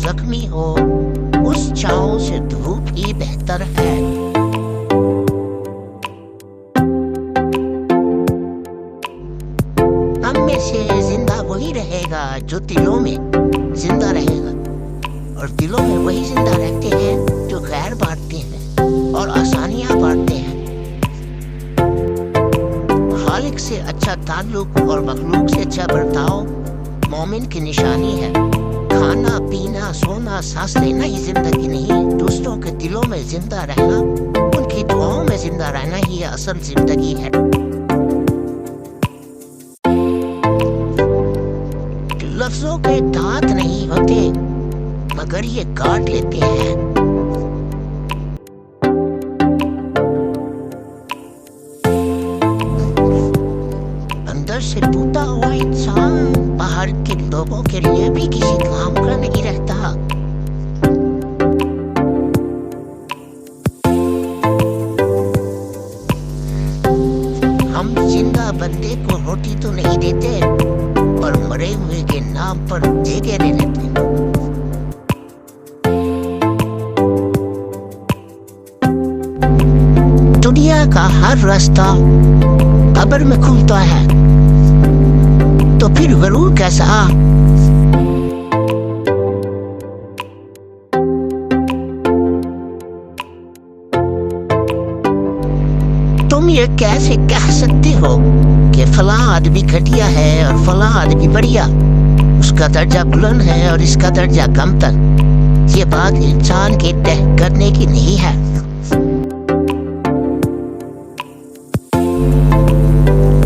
जख्मी हो, उस छांव से धूप ही बेहतर है। हम में से जिंदा वही रहेगा जो दिलों में जिंदा रहेगा, और दिलों में वही जिंदा रहते हैं जो खैर बांटते हैं और आसानियां बांटते हैं। खालिक से अच्छा ताल्लुक और मखलूक से अच्छा बर्ताव मोमिन की निशानी है। खाना पीना सोना सांस लेना ही जिंदगी नहीं, दूसरों के दिलों में जिंदा रहना, उनकी दुआओं में जिंदा रहना ही असल जिंदगी है। लफ्जों के दांत नहीं होते मगर ये काट लेते हैं। अंदर से टूटा हुआ इंसान बाहर के लोगों के लिए भी किसी काम का नहीं रहता। हम जिंदा बंदे को रोटी तो नहीं देते, पर मरे हुए के नाम पर जगह ले लेते हैं। दुनिया का हर रास्ता कब्र में खुलता है, तो फिर गरूर कैसा? तुम ये कैसे कह सकते हो कि फला आदमी घटिया है और फला आदमी बढ़िया, उसका दर्जा बुलंद है और इसका दर्जा कमतर? ये बात इंसान के तय करने की नहीं है।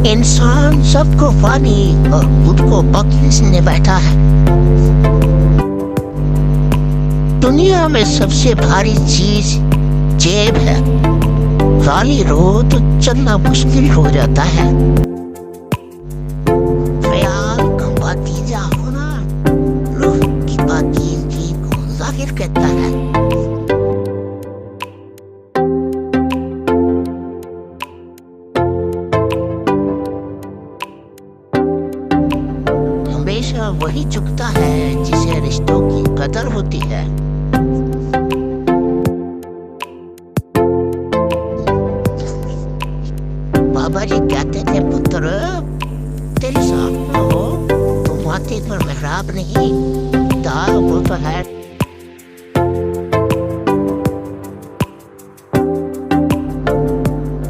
इंसान सबको फानी और खुद को बख्शने बैठा है। दुनिया में सबसे भारी चीज जेब है। खाली रहो तो चलना मुश्किल हो जाता है। ख्याल का बातीजा होना रूह की पाकीज़गी को ज़ाहिर करता है। हमेशा वही झुकता है जिसे रिश्तों की कदर होती है। बाबा जी कहते थे, पुत्र तेरी साथ न हो तो माथे पर मेहराब नहीं, दाग वो तो है।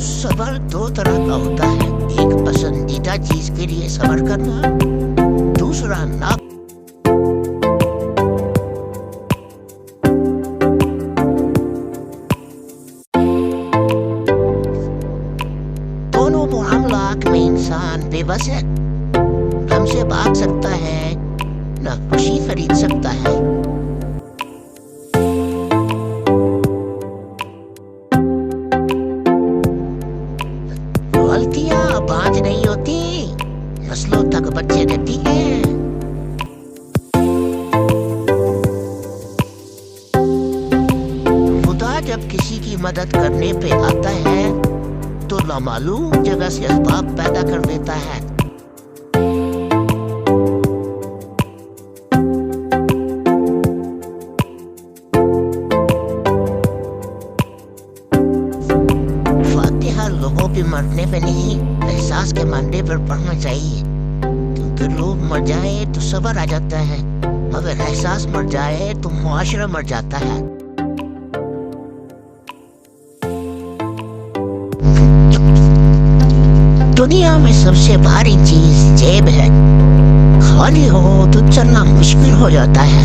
सबर दो तरह का होता है, एक पसंदीदा चीज के लिए सबर करना, दूसरा ना। दोनों मामलात में इंसान बेबस है। हमसे भाग सकता है ना खुशी खरीद सकता है। गलतियां बाज नहीं होती, नस्लों तक बच्चे देती हैं। खुदा जब किसी की मदद करने पे आता है तो नामालूम जगह से असबाब पैदा कर देता है। फातिहा लोगों पे मरने पे नहीं, एहसास के मरने पर पढ़ना चाहिए, क्योंकि लोग मर जाए तो सबर आ जाता है, मगर एहसास मर जाए तो मुआशरा मर जाता है। दुनिया में सबसे भारी चीज जेब है। खाली हो तो चलना मुश्किल हो जाता है।